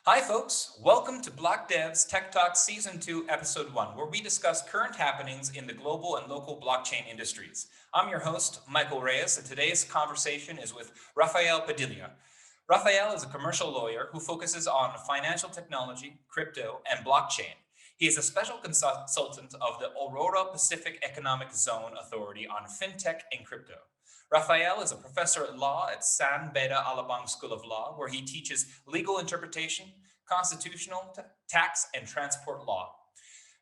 Hi, folks. Welcome to Block Dev's Tech Talk Season 2, Episode 1, where we discuss current happenings in the global and local blockchain industries. I'm your host, Michael Reyes, and today's conversation is with Rafael Padilla. Rafael is a commercial lawyer who focuses on financial technology, crypto, and blockchain. He is a special consultant of the Aurora Pacific Economic Zone Authority on fintech and crypto. Rafael is a professor at law at San Beda Alabang School of Law, where he teaches legal interpretation, constitutional, tax, and transport law.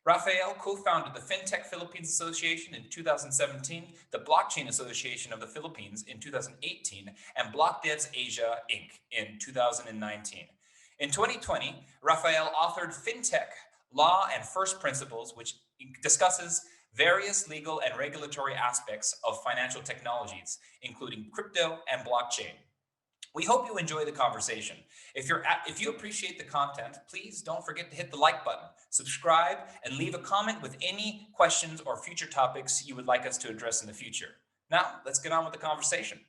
Rafael co-founded the Fintech Philippines Association in 2017, the Blockchain Association of the Philippines in 2018, and BlockDevs Asia Inc. in 2019. In 2020, Rafael authored Fintech, Law and First Principles, which discusses various legal and regulatory aspects of financial technologies, including crypto and blockchain. We hope you enjoy the conversation. If you appreciate the content, please don't forget to hit the like button, subscribe, and leave a comment with any questions or future topics you would like us to address in the future. Now, let's get on with the conversation.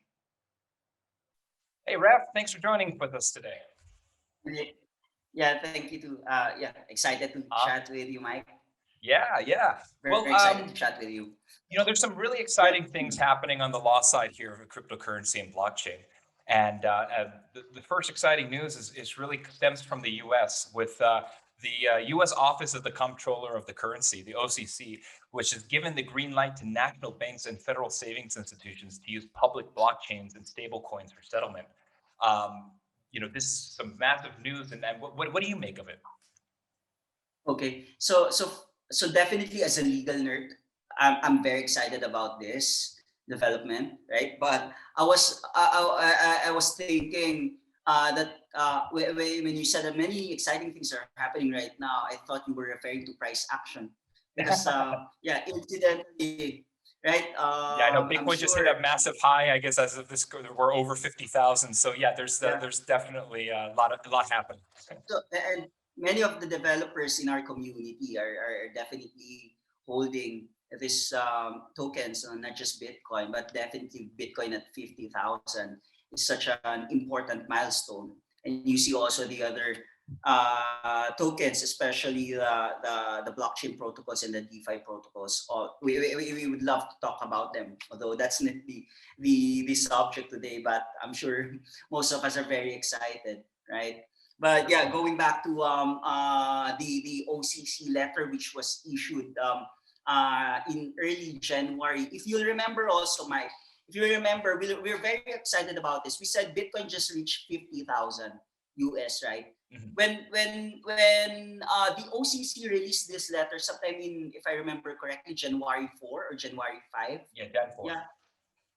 Hey, Raf, thanks for joining with us today. Yeah, thank you too. Yeah, excited to chat with you, Mike. Yeah. Very excited to chat with you. There's some really exciting things happening on the law side here of cryptocurrency and blockchain. And the first exciting news is really stems from the U.S. with the U.S. Office of the Comptroller of the Currency, the OCC, which has given the green light to national banks and federal savings institutions to use public blockchains and stablecoins for settlement. This is some massive news, and what do you make of it? Okay, so definitely as a legal nerd, I'm very excited about this development, right? But I was thinking that when you said that many exciting things are happening right now, I thought you were referring to price action because yeah, incidentally, right? Yeah, I know Bitcoin just hit a massive high. I guess as of this, we're over 50,000. So yeah, there's definitely a lot happening. So, and many of the developers in our community are definitely holding these tokens, not just Bitcoin, but definitely Bitcoin at 50,000 is such an important milestone. And you see also the other tokens, especially the blockchain protocols and the DeFi protocols. We would love to talk about them, although that's not the subject today, but I'm sure most of us are very excited, right? But yeah, going back to the OCC letter, which was issued in early January. If you remember also, Mike, if you remember, we're very excited about this. We said Bitcoin just reached 50,000 US, right? Mm-hmm. When the OCC released this letter sometime in, if I remember correctly, January 4 or January 5. Yeah, Jan 4. Yeah,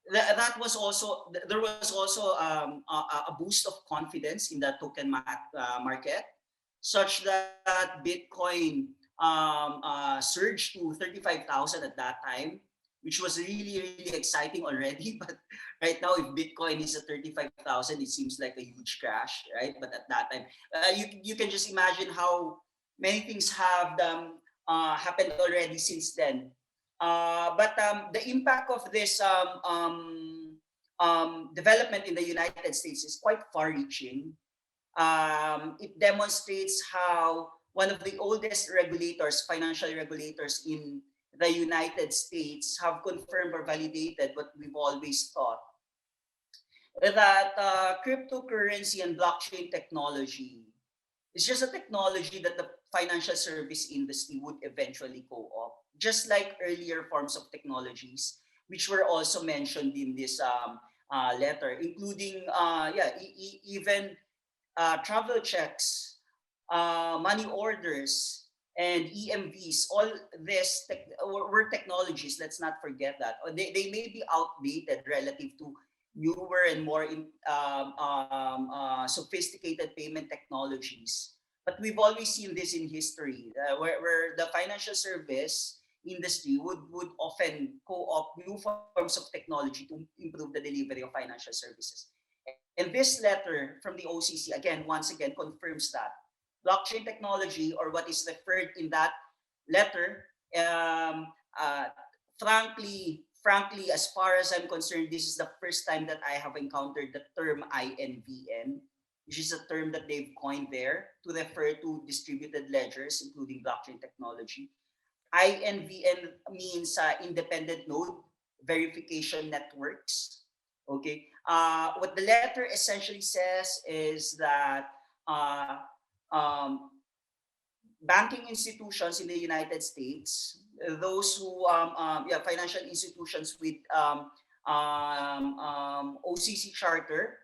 that was also, there was also a boost of confidence in the token market, such that Bitcoin surged to 35,000 at that time, which was really exciting already. But right now, if Bitcoin is at 35,000, it seems like a huge crash, right? But at that time, you can just imagine how many things have happened already since then. But the impact of this development in the United States is quite far-reaching. It demonstrates how one of the oldest regulators, financial regulators in the United States, have confirmed or validated what we've always thought, that cryptocurrency and blockchain technology is just a technology that the financial service industry would eventually co-opt, just like earlier forms of technologies, which were also mentioned in this letter, including even travel checks, money orders, and EMVs. All this were technologies. Let's not forget that they may be outdated relative to newer and more sophisticated payment technologies. But we've always seen this in history, where the financial service industry would often co-opt new forms of technology to improve the delivery of financial services. And this letter from the OCC, once again, confirms that blockchain technology, or what is referred in that letter, um, uh, frankly, as far as I'm concerned, this is the first time that I have encountered the term INVN, which is a term that they've coined there to refer to distributed ledgers, including blockchain technology. INVN means independent node verification networks. Okay. What the letter essentially says is that uh, um, banking institutions in the United States, those who, yeah, financial institutions with OCC charter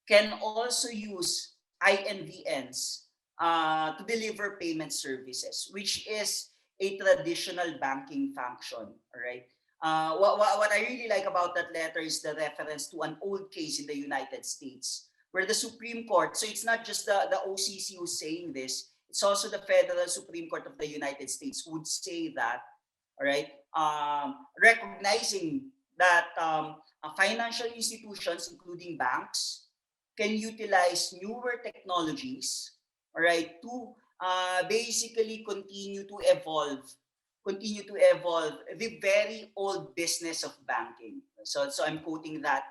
can also use INVNs to deliver payment services, which is a traditional banking function. All right. What I really like about that letter is the reference to an old case in the United States where the Supreme Court, so it's not just the OCC who's saying this, it's also the Federal Supreme Court of the United States would say that, all right, recognizing that financial institutions, including banks, can utilize newer technologies, all right, to basically continue to evolve the very old business of banking. So I'm quoting that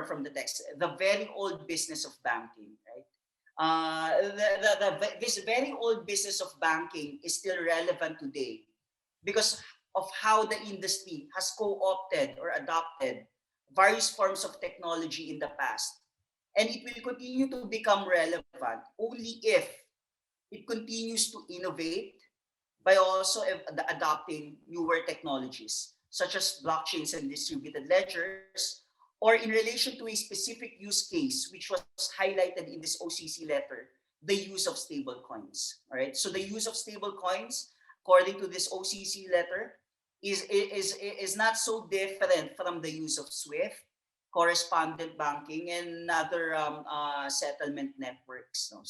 from the text, the very old business of banking, right? This very old business of banking is still relevant today because of how the industry has co-opted or adopted various forms of technology in the past. And it will continue to become relevant only if it continues to innovate by also adopting newer technologies such as blockchains and distributed ledgers, or in relation to a specific use case which was highlighted in this OCC letter, the use of stable coins. All right. So the use of stable coins, according to this OCC letter, is not so different from the use of SWIFT, correspondent banking, and other settlement networks. No?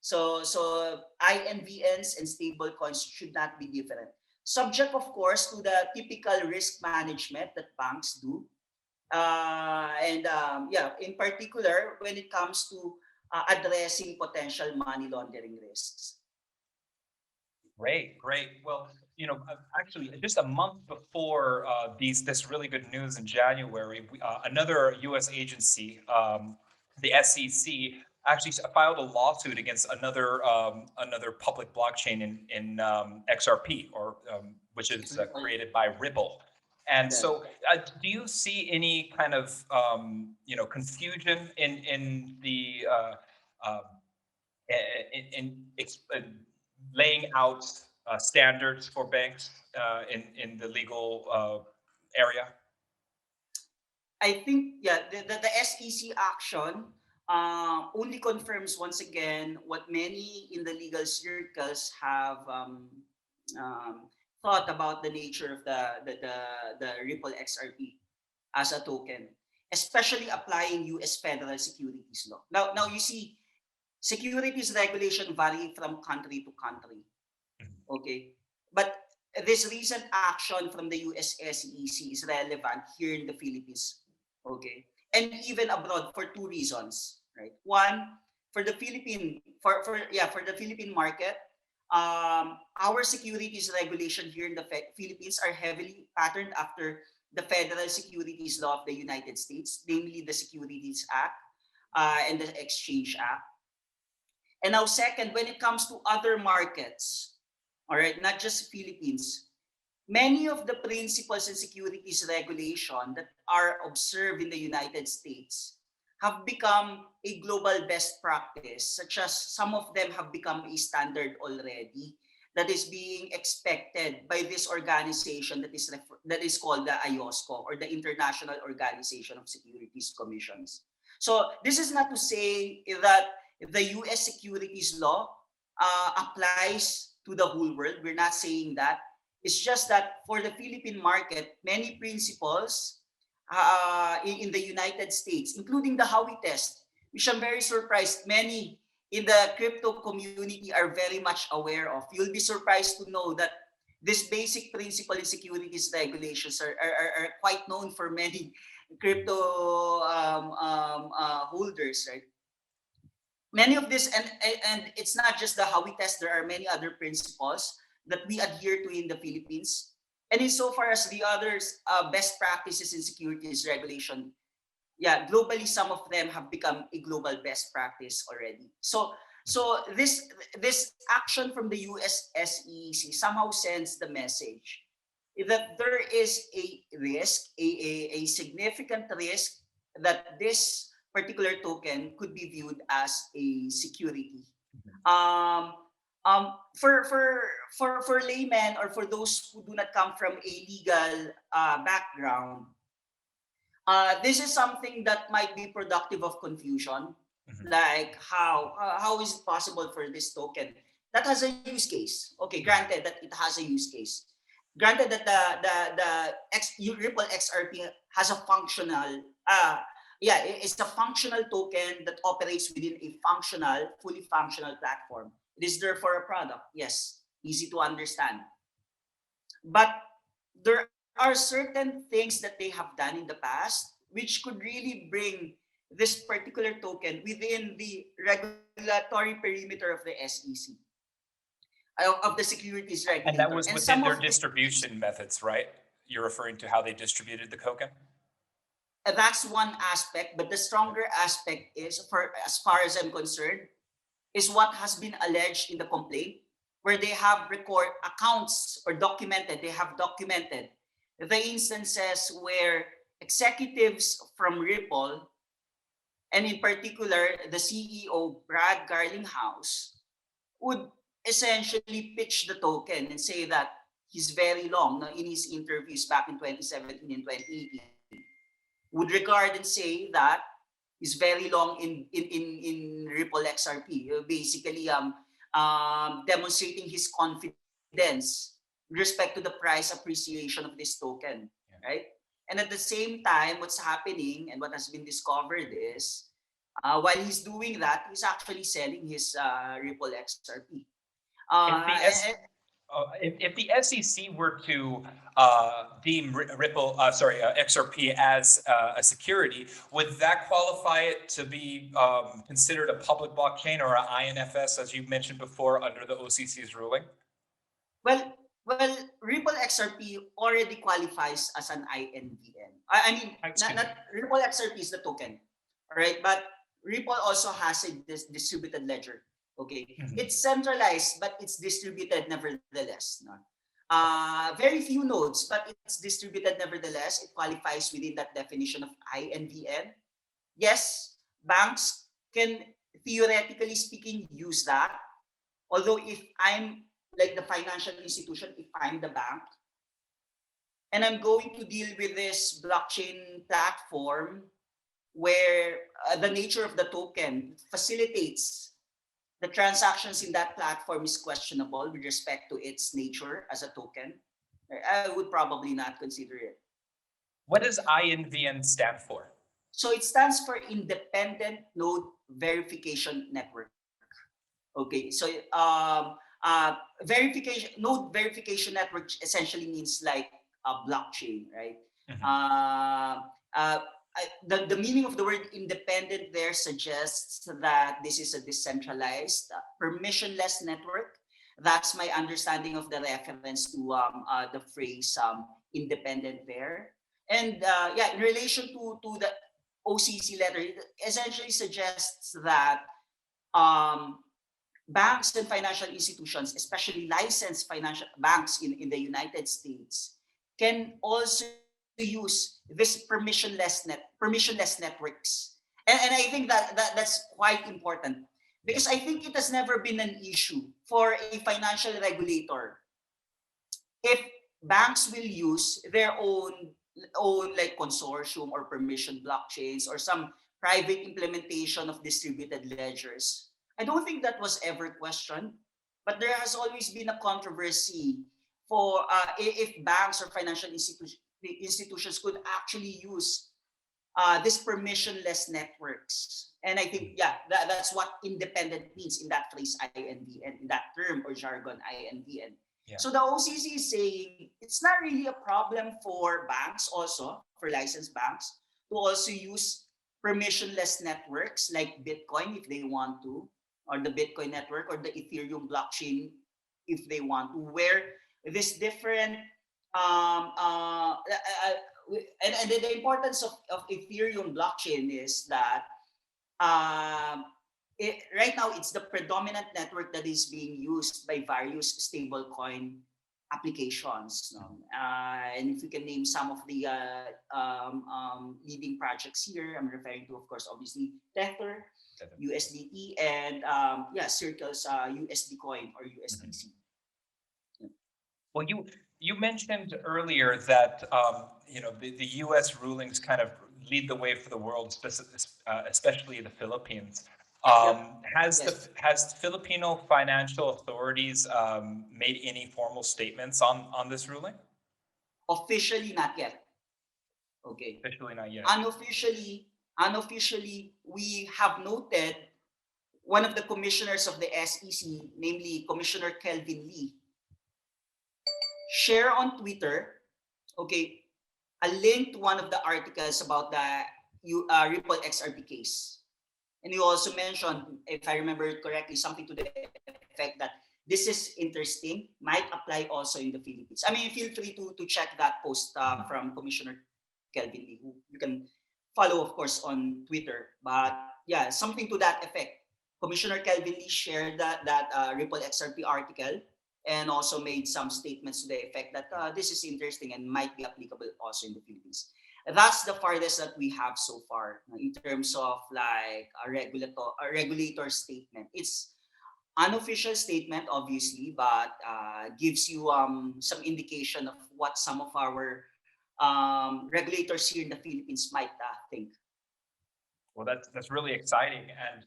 So INVNs and stable coins should not be different. Subject, of course, to the typical risk management that banks do, and yeah, in particular when it comes to addressing potential money laundering risks. Great, great. Well, actually, just a month before this really good news in January, another U.S. agency, the SEC, actually filed a lawsuit against another public blockchain in XRP, or which is created by Ripple. And so, do you see any kind of confusion in the uh, in laying out standards for banks in the legal area? I think, yeah, the SEC action only confirms once again what many in the legal circles have thought about the nature of the Ripple XRP as a token, especially applying U.S. federal securities law. Now you see, securities regulation vary from country to country. Okay, but this recent action from the US SEC is relevant here in the Philippines. Okay, and even abroad for two reasons. Right, one, for the for the Philippine market, our securities regulation here in the Philippines are heavily patterned after the federal securities law of the United States, namely the Securities Act and the Exchange Act. And now, second, when it comes to other markets, all right, not just Philippines, many of the principles and securities regulation that are observed in the United States have become a global best practice, such as some of them have become a standard already that is being expected by this organization that is called the IOSCO, or the International Organization of Securities Commissions. So this is not to say that the US securities law applies to the whole world. We're not saying that. It's just that for the Philippine market, many principles in the United States, including the Howey test, which I'm very surprised many in the crypto community are very much aware of. You'll be surprised to know that this basic principle in securities regulations are quite known for many crypto holders, right? Many of this, and it's not just the Howey test, there are many other principles that we adhere to in the Philippines. And insofar as the others best practices in securities regulation, yeah, globally, some of them have become a global best practice already. So this action from the US SEC somehow sends the message that there is a risk, a significant risk that this particular token could be viewed as a security. Um, for laymen or for those who do not come from a legal background, this is something that might be productive of confusion, Mhm. like how is it possible for this token that has a use case? Okay, Mhm. granted that it has a use case. Granted that the Ripple XRP has a functional, yeah, it's a functional token that operates within a functional, fully functional platform. It is there for a product, yes, easy to understand. But there are certain things that they have done in the past which could really bring this particular token within the regulatory perimeter of the SEC, of the securities And regulator. that And was some within of their these, distribution methods, right? You're referring to how they distributed the token? that's one aspect, but the stronger aspect is, for as far as I'm concerned, is what has been alleged in the complaint, where they have record accounts or documented, they have documented the instances where executives from Ripple, and in particular the CEO Brad Garlinghouse, would essentially pitch the token and say that he's very long, no, in his interviews back in 2017 and 2018, would regard and say that he's very long in Ripple XRP, basically demonstrating his confidence with respect to the price appreciation of this token, Yeah. right? And at the same time, what's happening and what has been discovered is, while he's doing that, he's actually selling his Ripple XRP. If the And, S if the SEC were to deem Ripple, XRP as a security, would that qualify it to be considered a public blockchain or an INFS, as you mentioned before, under the OCC's ruling? well, Ripple XRP already qualifies as an INVN. I mean, Excuse not me. Ripple XRP is the token, all right? But Ripple also has a distributed ledger. Okay, Mhm. it's centralized, but it's distributed nevertheless. No? Very few nodes, but it's distributed nevertheless. It qualifies within that definition of INVN. Yes, banks can theoretically speaking use that. Although if I'm like the financial institution, if I'm the bank and I'm going to deal with this blockchain platform where the nature of the token facilitates the transactions in that platform is questionable with respect to its nature as a token, I would probably not consider it. What does INVN stand for? So it stands for Independent Node Verification Network. Okay, so verification node verification network essentially means like a blockchain, right? Mhm. Uh, uh, the meaning of the word independent there suggests that this is a decentralized, permissionless network. That's my understanding of the reference to the phrase independent there. And yeah, in relation to the OCC letter, it essentially suggests that um, banks and financial institutions, especially licensed financial banks in the United States, can also use this permissionless networks. And I think that's quite important because Yeah. I think it has never been an issue for a financial regulator if banks will use their own like consortium or permission blockchains or some private implementation of distributed ledgers. I don't think that was ever questioned, but there has always been a controversy for if banks or financial institutions could actually use this permissionless networks. And I think, yeah, that's what independent means in that phrase INVN, in that term or jargon INVN. Yeah. So the OCC is saying it's not really a problem for banks also, for licensed banks, to also use permissionless networks like Bitcoin if they want to, or the Bitcoin network or the Ethereum blockchain if they want to, where this different um, uh, uh, and the importance of Ethereum blockchain is that um, right now it's the predominant network that is being used by various stablecoin applications. No? And if we can name some of the leading projects here, I'm referring to, of course, obviously Tether, USDT, and Circle's USD coin or Mhm. USDC. Well, you mentioned earlier that the U.S. rulings kind of lead the way for the world, especially the Philippines. Yep. Has Filipino financial authorities made any formal statements on this ruling? Officially, not yet. Okay. Officially, not yet. Unofficially, we have noted one of the commissioners of the SEC, namely Commissioner Kelvin Lee, share on Twitter, okay, a link to one of the articles about the Ripple XRP case. And you also mentioned, if I remember it correctly, something to the effect that this is interesting, might apply also in the Philippines. I mean, feel free to check that post from Commissioner Kelvin Lee, who you can follow, of course, on Twitter. But yeah, something to that effect. Commissioner Kelvin Lee shared that Ripple XRP article and also made some statements to the effect that this is interesting and might be applicable also in the Philippines. That's the farthest that we have so far in terms of like a regulator statement. It's unofficial statement, obviously, but gives you some indication of what some of our regulators here in the Philippines might think. Well, that's really exciting. And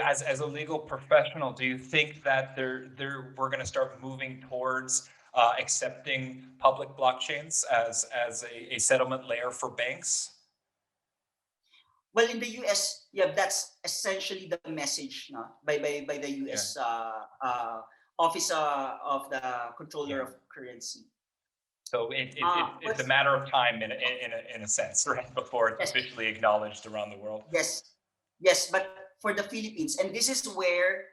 as a legal professional, do you think that we're going to start moving towards accepting public blockchains as a settlement layer for banks? Well, in the US, yeah, that's essentially the message, no, by the Yeah, US Office of the Controller yeah. of Currency. So it's But a matter of time in a sense, right, before it's yes, officially acknowledged around the world. yes, yes. But for the Philippines, and this is where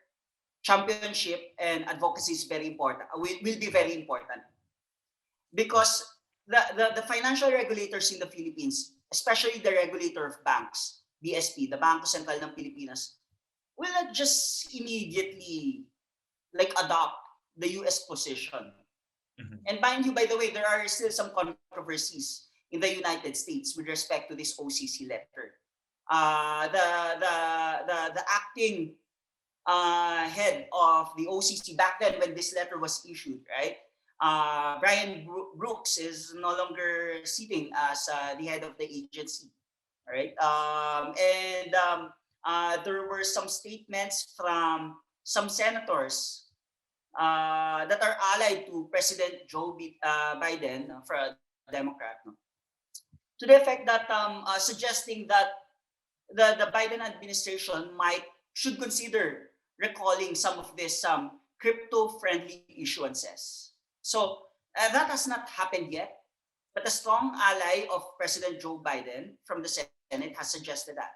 championship and advocacy is very important. Will be very important because the financial regulators in the Philippines, especially the regulator of banks, BSP, the Bangko Sentral ng Pilipinas, will not just immediately like adopt the US position. Mhm. And mind you, by the way, there are still some controversies in the United States with respect to this OCC letter. The acting head of the OCC back then when this letter was issued, right? Brian Brooks is no longer sitting as the head of the agency, right? There were some statements from some senators that are allied to President Biden for a Democrat, no? To the effect that suggesting that the Biden administration should consider recalling some of these crypto-friendly issuances. So that has not happened yet, but a strong ally of President Joe Biden from the Senate has suggested that.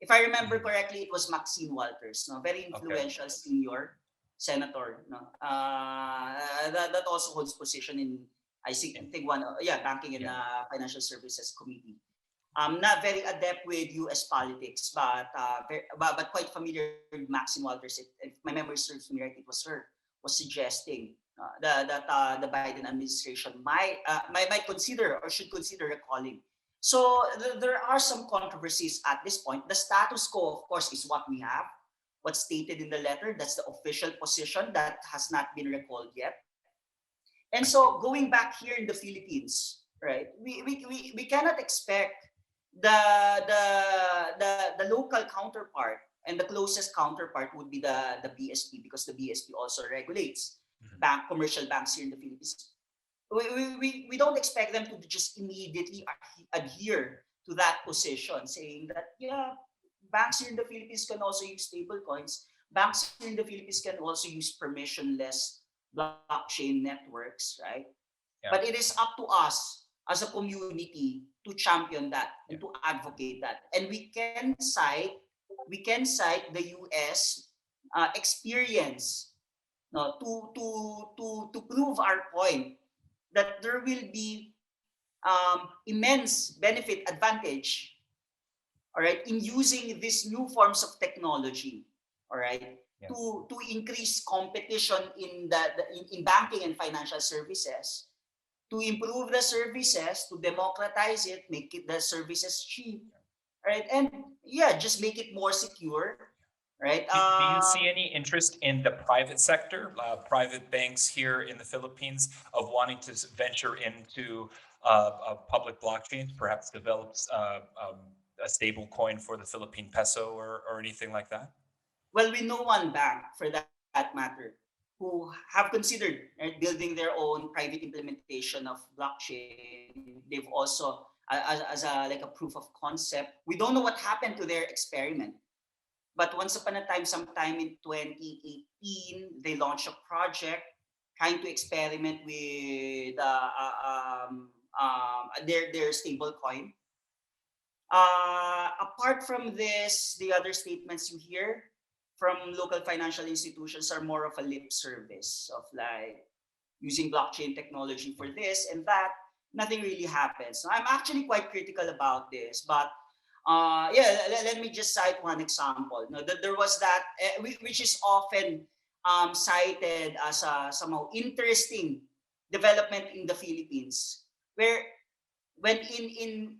If I remember Mhm. correctly, it was Maxine Walters, no, very Okay. influential senior senator, no, that also holds position in In- think one banking and Yeah. financial services committee. Not very adept with U.S. politics, but but quite familiar with Maxine Walters. If my memory serves me right, it was her was suggesting that the Biden administration might consider or should consider recalling. So there are some controversies at this point. The status quo, of course, is what we have, what's stated in the letter. That's the official position that has not been recalled yet. And I see. so going back here in the Philippines, right? We cannot expect the the the local counterpart and the closest counterpart would be the BSP because the BSP also regulates Mhm. commercial banks here in the Philippines. We don't expect them to just immediately adhere to that position, saying that yeah, banks here in the Philippines can also use stable coins. Banks here in the Philippines can also use permissionless blockchain networks, right? But Yeah. it is up to us as a community to champion that and Yeah. to advocate that. And we can cite the US experience, no, to prove our point that there will be immense benefit advantage, all right, in using these new forms of technology, all right, Yeah. to increase competition in in banking and financial services, to improve the services, to democratize it, make it the services cheap, right, and yeah, just make it more secure, right. Do you see any interest in the private sector, private banks here in the Philippines, of wanting to venture into public blockchains, perhaps develops a stable coin for the Philippine peso or anything like that? Well, we know one bank for that matter who have considered, right, building their own private implementation of blockchain. They've also as a like a proof of concept. We don't know what happened to their experiment. But once upon a time, sometime in 2018, they launched a project trying to experiment with their stable coin. Apart from this, the other statements you hear from local financial institutions are more of a lip service of like using blockchain technology for this and that. Nothing really happens. So I'm actually quite critical about this, but yeah, let me just cite one example. No, there was that, which is often cited as a somehow interesting development in the Philippines, where when in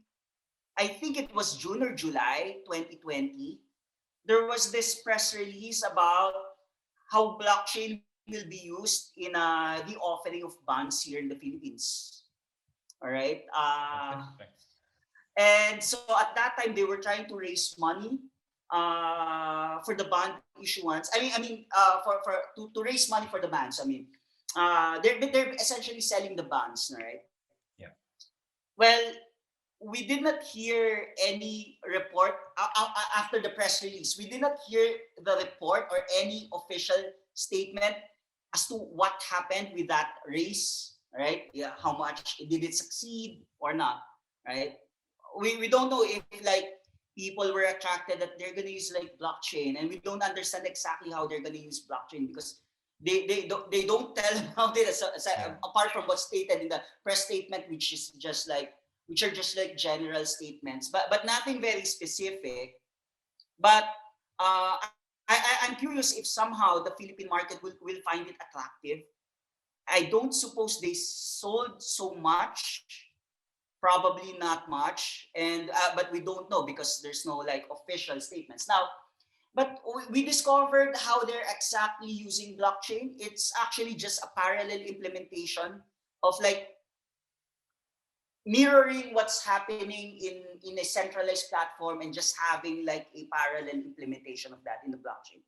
I think it was June or July 2020, there was this press release about how blockchain will be used in the offering of bonds here in the Philippines. All right. That's interesting. And so at that time, they were trying to raise money for the bond issuance. To raise money for the bonds. They're essentially selling the bonds, right? Yeah. Well, we did not hear any report after the press release. We did not hear the report or any official statement as to what happened with that race, right? Yeah, how much did it succeed or not, right? We don't know if like people were attracted that they're gonna use like blockchain, and we don't understand exactly how they're gonna use blockchain because they don't tell about it Yeah. apart from what's stated in the press statement, which are just like general statements, but nothing very specific. But I'm curious if somehow the Philippine market will find it attractive. I don't suppose they sold so much, probably not much, and but we don't know because there's no like official statements now. But we discovered how they're exactly using blockchain. It's actually just a parallel implementation of like mirroring what's happening in a centralized platform and just having like a parallel implementation of that in the blockchain.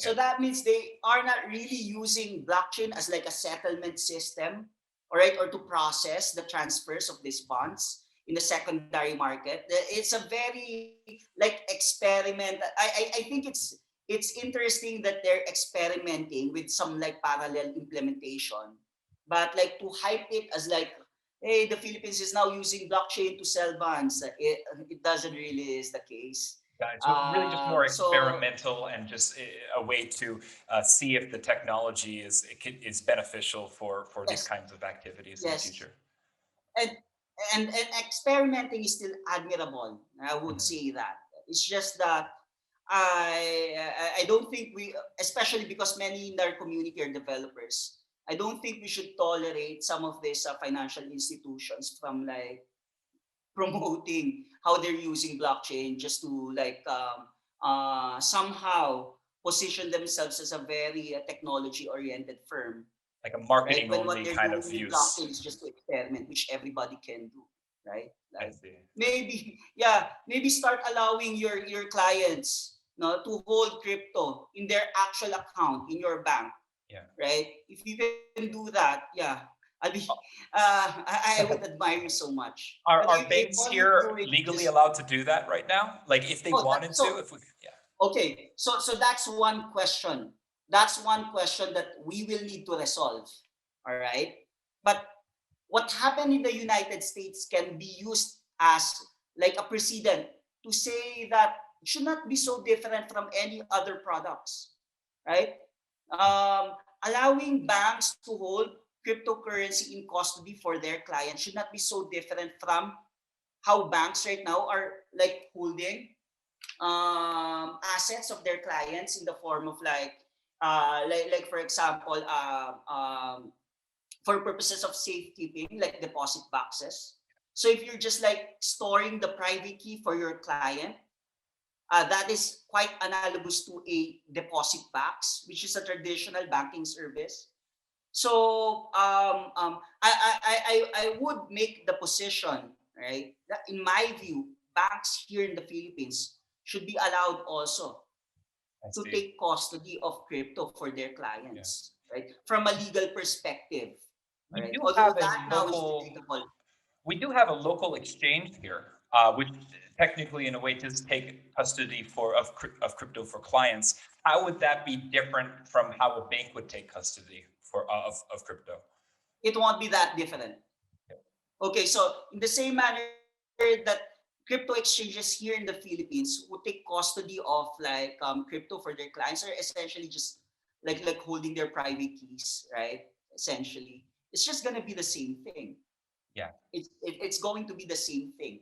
So Okay. that means they are not really using blockchain as like a settlement system, all right, or to process the transfers of these bonds in the secondary market. It's a very like experiment. I think it's interesting that they're experimenting with some like parallel implementation, but like to hype it as like, hey, the Philippines is now using blockchain to sell bonds. It doesn't really is the case. Got it. So really just more So experimental and just a way to see if the technology is beneficial for these yes, kinds of activities in the yes, future. and and experimenting is still admirable. I would Mhm. say that it's just that I don't think we, especially because many in our community are developers. I don't think we should tolerate some of these financial institutions from like promoting how they're using blockchain just to like somehow position themselves as a very technology oriented firm, Like a right, marketing when what only they're kind doing of with use. blockchain is just to experiment, which everybody can do, right, I like see. I see. maybe yeah, maybe start allowing your clients, no, to hold crypto in their actual account in your bank, Yeah. right? If you can do that, yeah, I'll be I would admire you so much. But Are if banks all you're here doing is legally just, allowed to do that right now? Like if they oh that, wanted to, so if we, yeah. okay, so that's one question. That's one question that we will need to resolve. All right. But what happened in the United States can be used as like a precedent to say that it should not be so different from any other products, right? Allowing banks to hold cryptocurrency in custody for their clients should not be so different from how banks right now are like holding assets of their clients in the form of like for example for purposes of safekeeping, like deposit boxes. So if you're just like storing the private key for your client, that is quite analogous to a deposit box, which is a traditional banking service. So I would make the position, right, that in my view, banks here in the Philippines should be allowed also I to see. take custody of crypto for their Yeah. clients, right? From a legal perspective, We right? do Although have a that now is local debatable. we do have a local exchange here, which technically, in a way, does take custody of crypto for clients. How would that be different from how a bank would take custody of crypto? It won't be that different. Yeah. Okay, so in the same manner that crypto exchanges here in the Philippines who take custody of like crypto for their clients are essentially just like holding their private keys, right? Essentially, it's just gonna be the same thing. Yeah. It's going to be the same thing.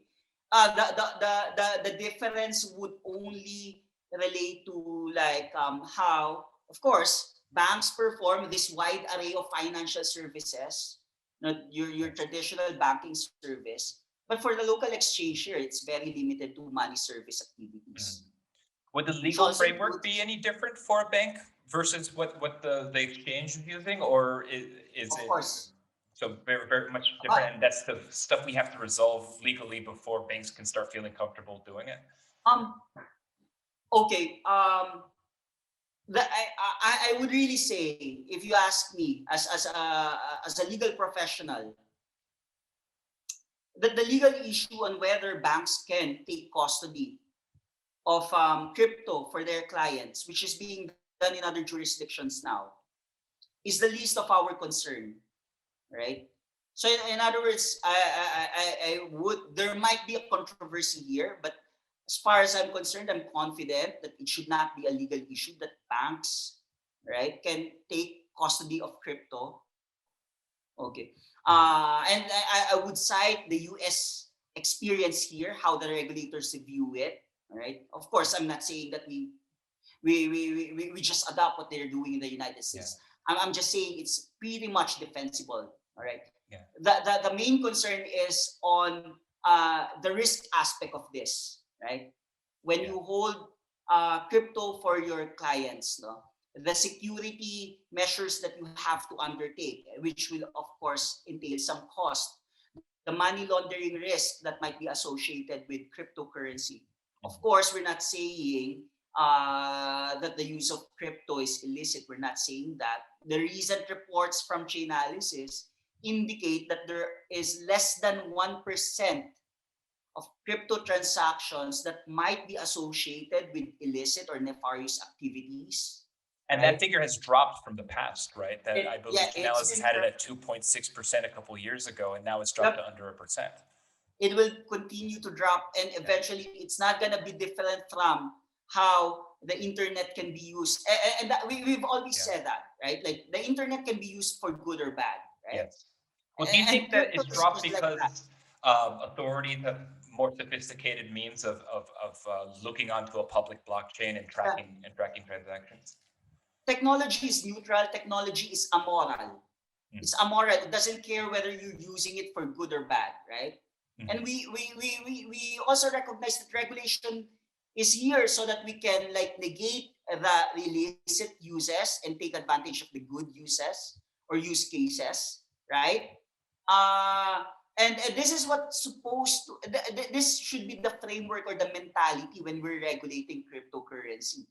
The difference would only relate to like how, of course, banks perform this wide array of financial services, not your Yes. traditional banking service. But for the local exchange here, it's very limited to money service Mhm. activities, Would the which legal also framework be includes, any different for a bank versus what the exchange is using, or is of it course, so very much but different? And that's the stuff we have to resolve legally before banks can start feeling comfortable doing it. um okay I would really say, if you ask me as a legal professional, that the legal issue on whether banks can take custody of crypto for their clients, which is being done in other jurisdictions now, is the least of our concern, right? So in other words, I would, there might be a controversy here, but as far as I'm concerned, I'm confident that it should not be a legal issue that banks, right, can take custody of crypto. Okay. And I would cite the US experience here, how the regulators view it. Right. Of course, I'm not saying that we just adopt what they're doing in the United Yeah. States. I'm just saying it's pretty much defensible. All right. Yeah. The main concern is on the risk aspect of this, right? When Yeah. you hold crypto for your clients, no, the security measures that you have to undertake, which will of course entail some cost, the money laundering risk that might be associated with cryptocurrency. Of Mhm. course, we're not saying that the use of crypto is illicit. We're not saying that. The recent reports from Chainalysis indicate that there is less than 1% of crypto transactions that might be associated with illicit or nefarious activities, And that right? figure has dropped from the past, right? That I Yeah, believe it's Chainalysis been had it at 2.6% a couple of years ago, and now it's dropped to yep, under a percent. it will continue to drop, and Yeah. eventually it's not going to be different from how the internet can be used. And that, we've always Yeah. said that, right? Like the internet can be used for good or bad, right? Yes. Well, do you And think that crypto it's is dropped just like that. because authorities have more sophisticated means of looking onto a public blockchain and Yeah. tracking transactions? Technology is neutral, technology is amoral. Mm. It's amoral. It doesn't care whether you're using it for good or bad, right? And Mhm. we also recognize that regulation is here so that we can like negate the illicit uses and take advantage of the good uses or use cases, right? Uh, and this is what's supposed to, this should be the framework or the mentality when we're regulating cryptocurrency.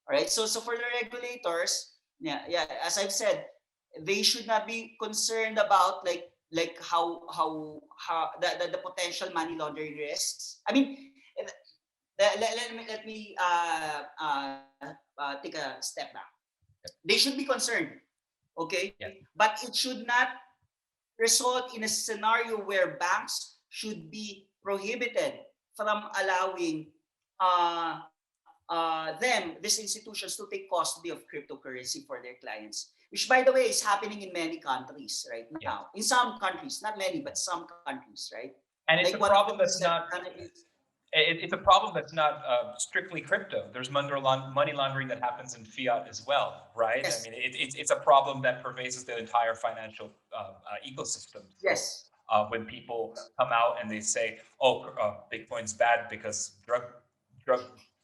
All right. So for the regulators, yeah, as I've said, they should not be concerned about like how the potential money laundering risks. I mean, let me take a step back. They should be concerned, okay, Yeah. but it should not result in a scenario where banks should be prohibited from allowing these institutions, to take custody of cryptocurrency for their clients, which, by the way, is happening in many countries right Yes. now. In some countries, not many, but some countries, right? And Like it's a one of the problem that's recent not it's a problem that's not strictly crypto. There's money laundering that happens in fiat as well, right? I yes, mean, it's a problem that pervades the entire financial ecosystem. So yes, when people come out and they say, "Oh, Bitcoin's bad because drug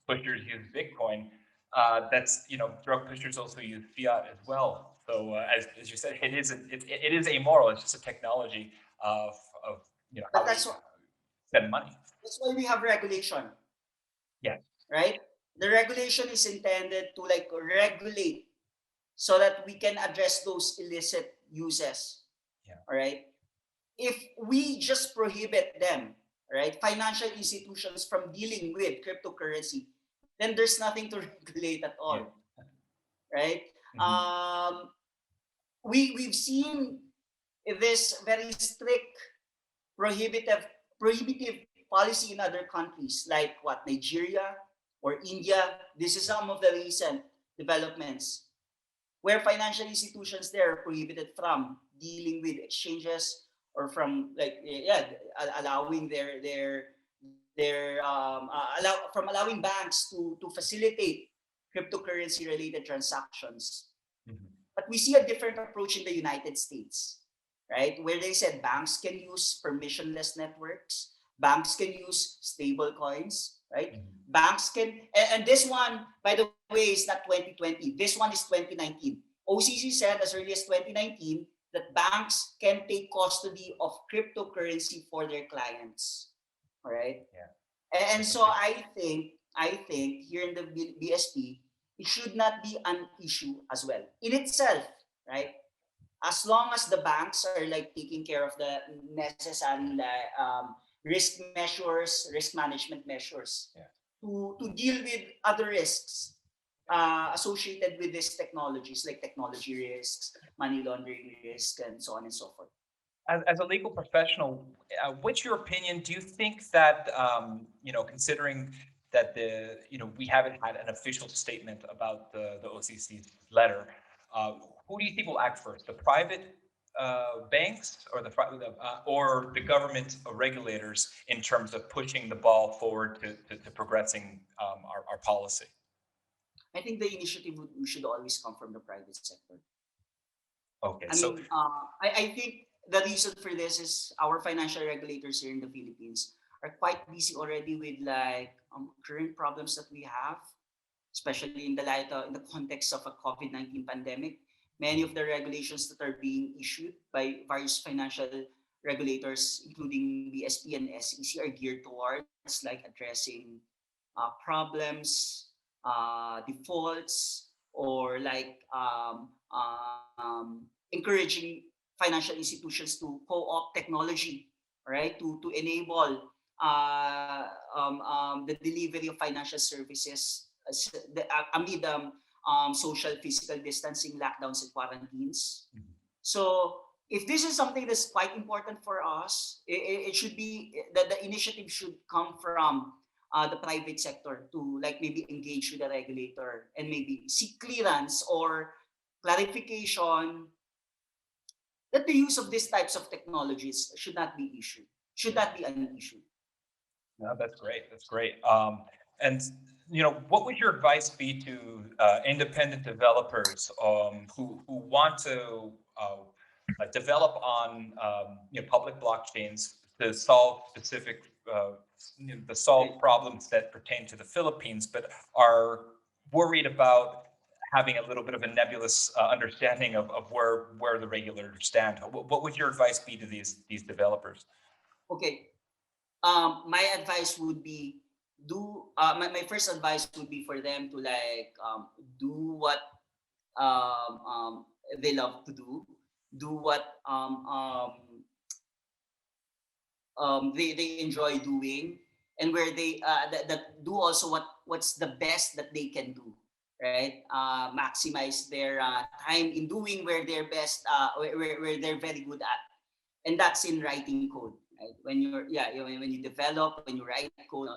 pushers use Bitcoin," that's drug pushers also use fiat as well. So as you said, it is amoral. It's just a technology of but how we spend money. that's why we have regulation, Yeah. right? The regulation is intended to like regulate so that we can address those illicit uses. Yeah. All right. If we just prohibit them, right, financial institutions from dealing with cryptocurrency, then there's nothing to regulate at Yeah. all, right? Mhm. We've seen this very strict prohibitive prohibitive policy in other countries like what, Nigeria or India. This is some of the recent developments where financial institutions there are prohibited from dealing with exchanges or from like allowing allowing banks to facilitate cryptocurrency related transactions. Mhm. But we see a different approach in the United States, right? Where they said banks can use permissionless networks, banks can use stable coins, right? Mhm. Banks can, and this one, by the way, is not 2020. This one is 2019. OCC said as early as 2019 that banks can take custody of cryptocurrency for their clients, all right? Yeah. And That's a so big. I think here in the BSP, it should not be an issue as well in itself, right? As long as the banks are like taking care of the necessary risk management measures Yeah. to deal with other risks associated with these technologies, like technology risks, money laundering risk, and so on and so forth. As a legal professional, what's your opinion? Do you think that considering that we haven't had an official statement about the OCC's letter, uh, who do you think will act first? The private banks or or the government regulators in terms of pushing the ball forward to progressing our policy? I think the initiative should always come from the private sector. Okay, I so mean, I think the reason for this is our financial regulators here in the Philippines are quite busy already with like current problems that we have, especially in the light in the context of a COVID-19 pandemic. Many of the regulations that are being issued by various financial regulators, including BSP and SEC, are geared towards like addressing problems, defaults, or like encouraging financial institutions to co-opt technology, right, to enable the delivery of financial services amid social physical distancing lockdowns and quarantines. mhm, So if this is something that's quite important for us, it should be that the initiative should come from the private sector to like maybe engage with the regulator and maybe seek clearance or clarification that the use of these types of technologies should not be an issue. no, that's great. That's great. And what would your advice be to independent developers who want to develop on public blockchains to solve specific to Okay. solve problems that pertain to the Philippines, but are worried about having a little bit of a nebulous understanding of where the regulators stand? What would your advice be to these developers? Okay. My advice would be my first advice would be for them to like do what um, um, they love to do what they enjoy doing, and where they that do also what's the best that they can do, right? Maximize their time in doing where they're best, where they're very good at, and that's in writing code, right? When you're when you develop, when you write code,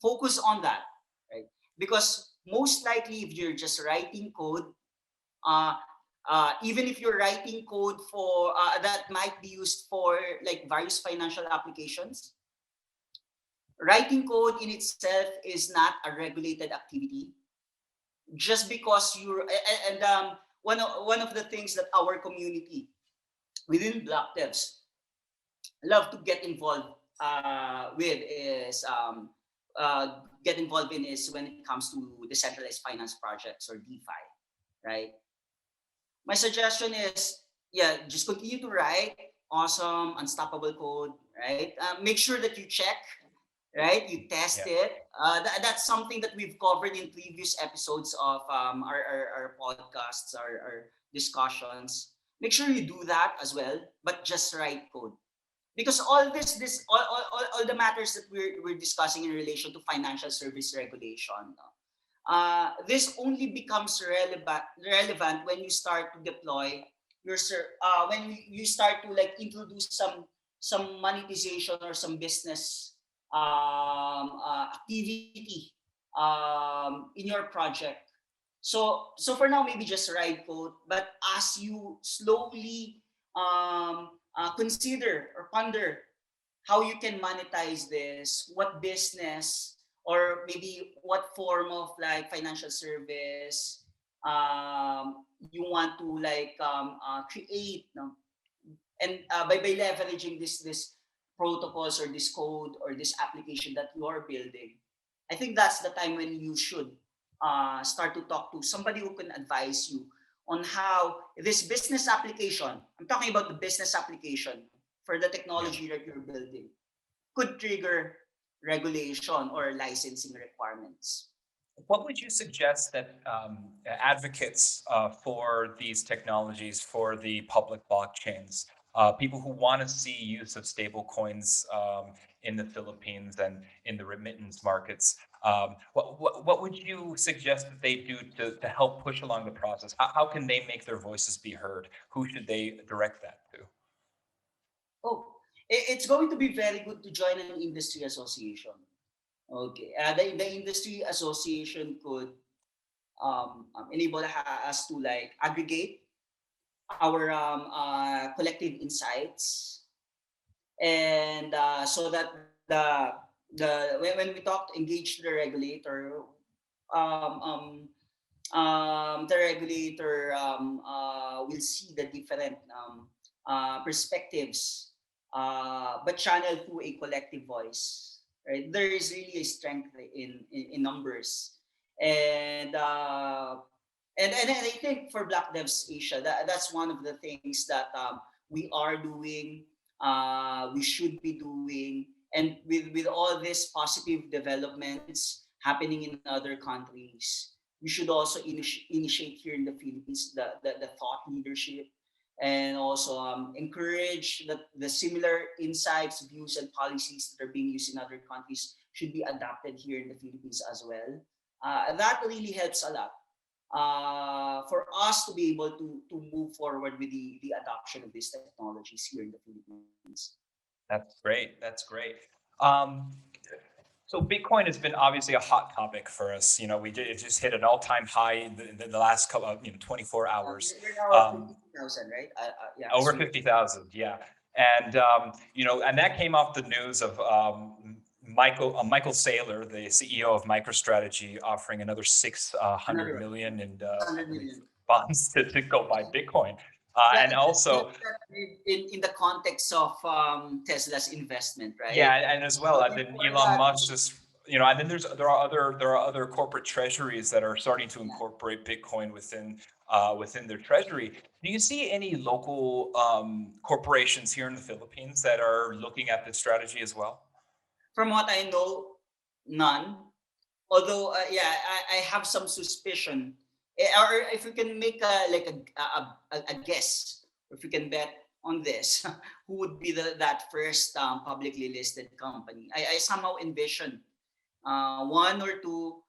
focus on that, right? because most likely if you're just writing code, uh, even if you're writing code for that might be used for like various financial applications, writing code in itself is not a regulated activity. Just because you're and one of the things that our community within Black Devs love to get involved with is get involved in is when it comes to decentralized finance projects or DeFi, right? My suggestion is, yeah, just continue to write awesome, unstoppable code, right? Make sure that you check, right? You test Yeah. it. That's something that we've covered in previous episodes of our podcasts, our discussions. Make sure you do that as well, but just write code. Because all all the matters that we're discussing in relation to financial service regulation, this only becomes relevant when you start to deploy when you start to like introduce some monetization or some business activity in your project. So for now, maybe just write code, but as you slowly consider or ponder how you can monetize this, what business or maybe what form of like financial service you want to like create, no? And by leveraging this protocols or this code or this application that you are building, I think that's the time when you should start to talk to somebody who can advise you on how this business application, I'm talking about the business application for the Yeah. technology that you're building, could trigger regulation or licensing requirements. What would you suggest that advocates for these technologies, for the public blockchains, people who want to see use of stable coins in the Philippines and in the remittance markets, what would you suggest that they do to help push along the process? How can they make their voices be heard? Who should they direct that to? Oh, it's going to be very good to join an industry association. Okay, the industry association could enable us to like aggregate our collective insights, and so that when we talk engage the regulator, um, um, the regulator will see the different perspectives, but channeled through a collective voice. Right, there is really a strength in numbers, and and I think for Black Devs Asia, that's one of the things that we are doing, we should be doing, and with all these positive developments happening in other countries, we should also initiate here in the Philippines the thought leadership, and also encourage that the similar insights, views, and policies that are being used in other countries should be adapted here in the Philippines as well. That really helps a lot for us to be able to move forward with the adoption of these technologies here in the Philippines. That's great. That's great. Um, So Bitcoin has been obviously a hot topic for us. It just hit an all-time high in the last couple of 24 hours. We're now at Um, 50,000, right? Yeah, as Over we were. 50,000, yeah. And and that came off the news of Michael Saylor, the CEO of MicroStrategy, offering another 600 Another million in, I 600 believe, million. bonds to go buy Bitcoin. And also, That in the context of Tesla's investment, yeah, right? and as well, and then Before Elon that, Musk just, and then there are other corporate treasuries that are starting to incorporate Bitcoin within their treasury. Do you see any local corporations here in the Philippines that are looking at this strategy as well? from what I know, none. Although, yeah, I have some suspicion. Or if we can make a guess, if we can bet on this, who would be that first publicly listed company? I somehow envision one or two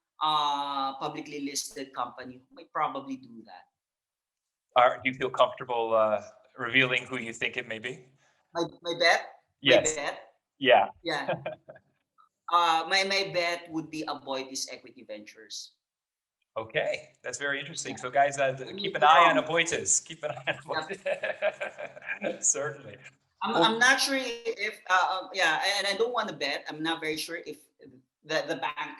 publicly listed company who might probably do that. Do you feel comfortable revealing who you think it may be? My bet, my Yes. bet, Yeah. yeah. my bet would be avoid these equity ventures. Okay, that's very interesting. Yeah, So, guys, I may keep an be eye on wrong. Avoitas. Keep an eye on Yep. Avoitas. Certainly. I'm Well, not sure if yeah, and I don't want to bet. I'm not very sure if the bank,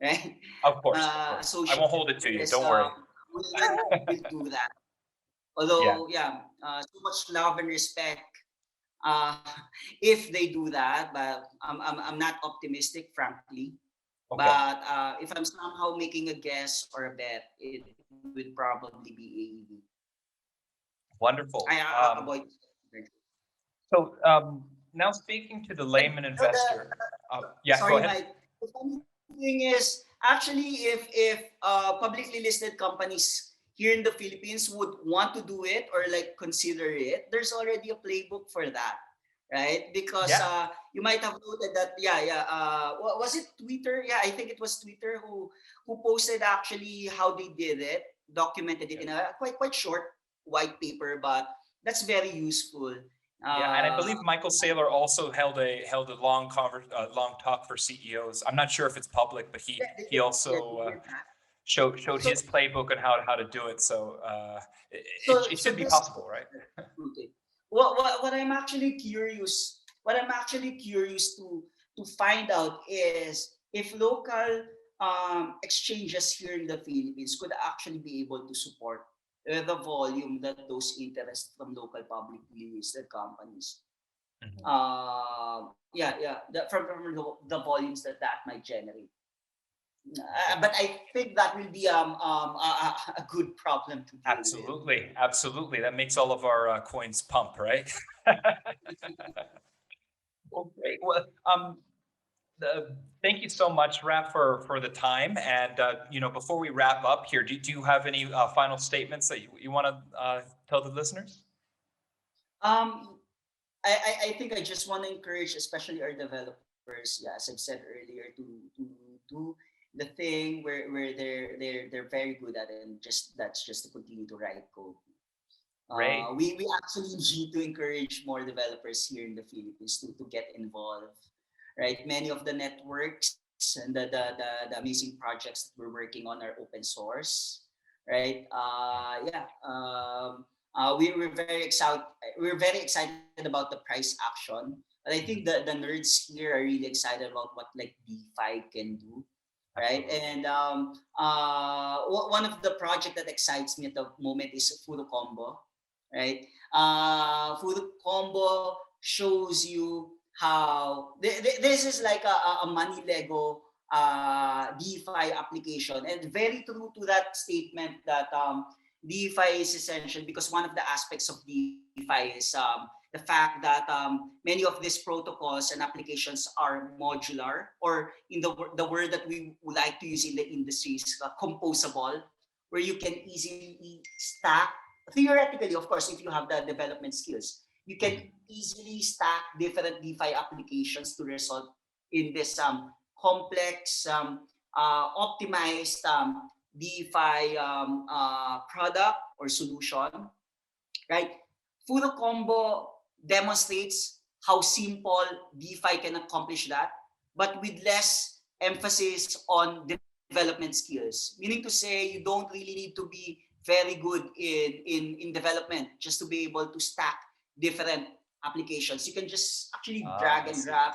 right, of course, of course. I won't associated hold it with to you. this Don't worry. will do that. Yeah. Although yeah, so much love and respect uh, if they do that, but I'm not optimistic, frankly. Okay. But if I'm somehow making a guess or a bet, it would probably be AED. Wonderful. Avoid. So, now speaking to the And layman the investor. Yeah, go sorry, ahead. Mike. The funny thing is, actually, if publicly listed companies here in the Philippines would want to do it or like consider it, there's already a playbook for that, right? Because Yeah. you might have noted that, yeah, yeah. Was it Twitter? Yeah, I think it was Twitter who posted actually how they did it, documented it Yeah. in a quite short white paper, but that's very useful. Yeah, and I Uh, believe Michael Saylor also held a long talk for CEOs. I'm not sure if it's public, but he yeah, he they also did that. showed So his playbook on how to do it. So it so should be this possible, right? okay. What I'm actually curious, to find out is if local exchanges here in the Philippines could actually be able to support the volume that those interests from local publicly listed companies. Mhm. Yeah, yeah, from the volumes that might generate. Okay. But I think that will be a good problem to deal with. Absolutely, absolutely. That makes all of our coins pump, right? Well, great. Well, thank you so much, Raf, for the time. And before we wrap up here, do you have any final statements that you want to tell the listeners? Um, I think I just want to encourage, especially our developers, yeah, as I've said earlier, to do the thing where they're very good at it, and just that's just to continue to write code. Great. We actually need to encourage more developers here in the Philippines to get involved, right? Many of the networks and the amazing projects that we're working on are open source, right? Yeah. We're very excited about the price action, but I think Mhm. the nerds here are really excited about what like DeFi can do, right? Absolutely. And one of the project that excites me at the moment is Furo Combo, right? Furo Combo shows you how this is like a money Lego DeFi application, and very true to that statement that DeFi is essential because one of the aspects of DeFi is the fact that many of these protocols and applications are modular, or in the word that we would like to use in the industry is composable, where you can easily stack. Theoretically, of course, if you have the development skills, you can Mhm. easily stack different DeFi applications to result in this complex, optimized DeFi product or solution, right? Full Combo demonstrates how simple DeFi can accomplish that, but with less emphasis on development skills. Meaning to say, you don't really need to be very good in development just to be able to stack different applications. You can just actually Ah, drag I and see. drop,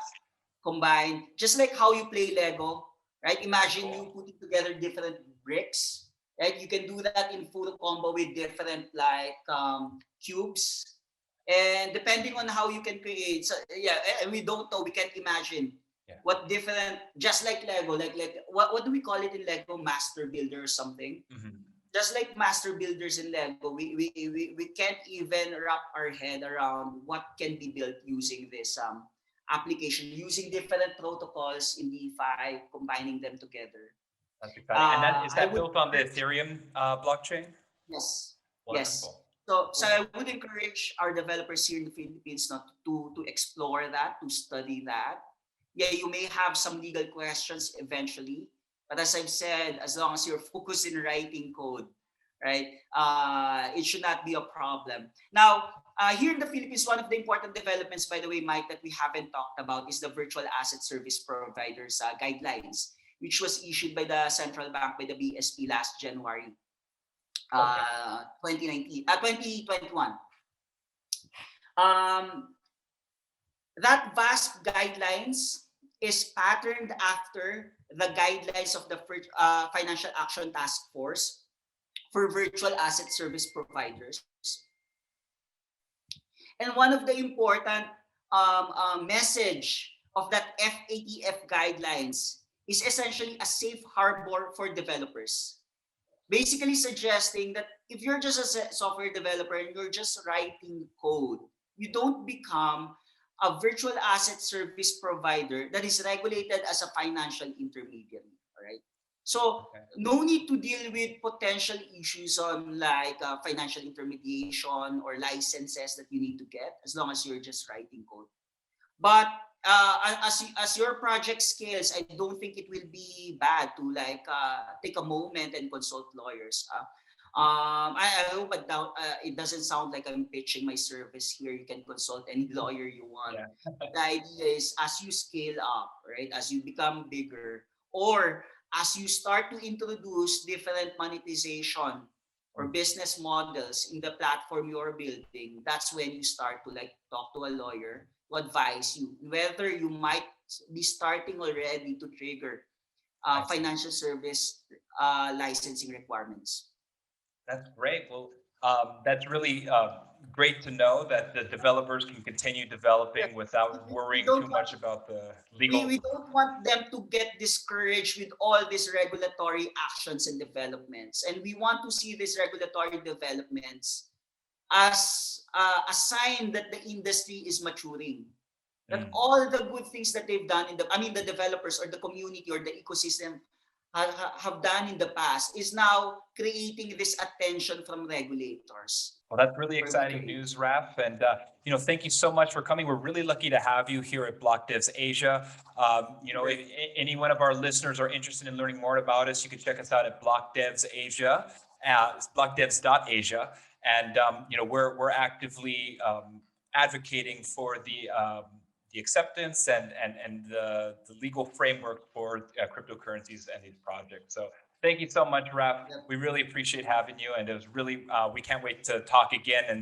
combine, just like how you play Lego, right? Very Imagine you cool. putting together different bricks, right? You can do that in full combo with different like cubes, and depending on how you can create. So yeah, and we don't know, we can't imagine Yeah. what different, just like Lego, like what do we call it in Lego, master builder or something. Mhm. Just like master builders in Lego, we can't even wrap our head around what can be built using this application, using different protocols in DeFi, combining them together. That's exciting. And that is I that would built on the Ethereum blockchain? Yes, yes. Wonderful. So I Cool. would encourage our developers here in the Philippines not to explore that, to study that. Yeah, you may have some legal questions eventually, but as I've said, as long as you're focused in writing code, right? It should not be a problem. Now, here in the Philippines, one of the important developments, by the way, Mike, that we haven't talked about is the Virtual Asset Service Providers Guidelines, which was issued by the Central Bank, by the BSP last January Okay. 2021. Um, that vast guidelines is patterned after the guidelines of the Financial Action Task Force for virtual asset service providers. And one of the important message of that FATF guidelines is essentially a safe harbor for developers. Basically suggesting that if you're just a software developer and you're just writing code, you don't become a virtual asset service provider that is regulated as a financial intermediary. All right. So Okay. no need to deal with potential issues on like financial intermediation or licenses that you need to get as long as you're just writing code. But as your project scales, I don't think it will be bad to like take a moment and consult lawyers. I hope it doesn't sound like I'm pitching my service here. You can consult any lawyer you want. Yeah. The idea is as you scale up, right, as you become bigger, or as you start to introduce different monetization or Mm. business models in the platform you're building, that's when you start to like talk to a lawyer to advise you whether you might be starting already to trigger I see. financial service licensing requirements. That's great. Well, that's really great to know that the developers can continue Yeah. developing We, without we we worrying don't too want much about the we legal. don't want them to get discouraged with all these regulatory actions and developments, and we want to see these regulatory developments as a sign that the industry is maturing, that Mm. all the good things that they've done the developers or the community or the ecosystem have done in the past is now creating this attention from regulators Well, that's really for better exciting news, use. Raf. And thank you so much for coming. We're really lucky to have you here at Block Devs Asia. If any one of our listeners are interested in learning more about us, you can check us out at Block Devs Asia, blockdevs.asia. And we're actively advocating for the acceptance and the legal framework for cryptocurrencies and these projects. So thank you so much, Raf. Yep. We really appreciate having you, and it was really we can't wait to talk again. And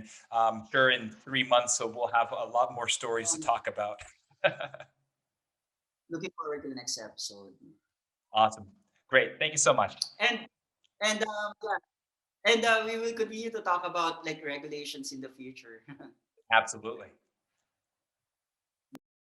sure, in 3 months, so we'll have a lot more stories to Um, talk about. Looking forward to the next episode. Awesome, great. Thank you so much. And yeah, and we will continue to talk about like regulations in the future. Absolutely.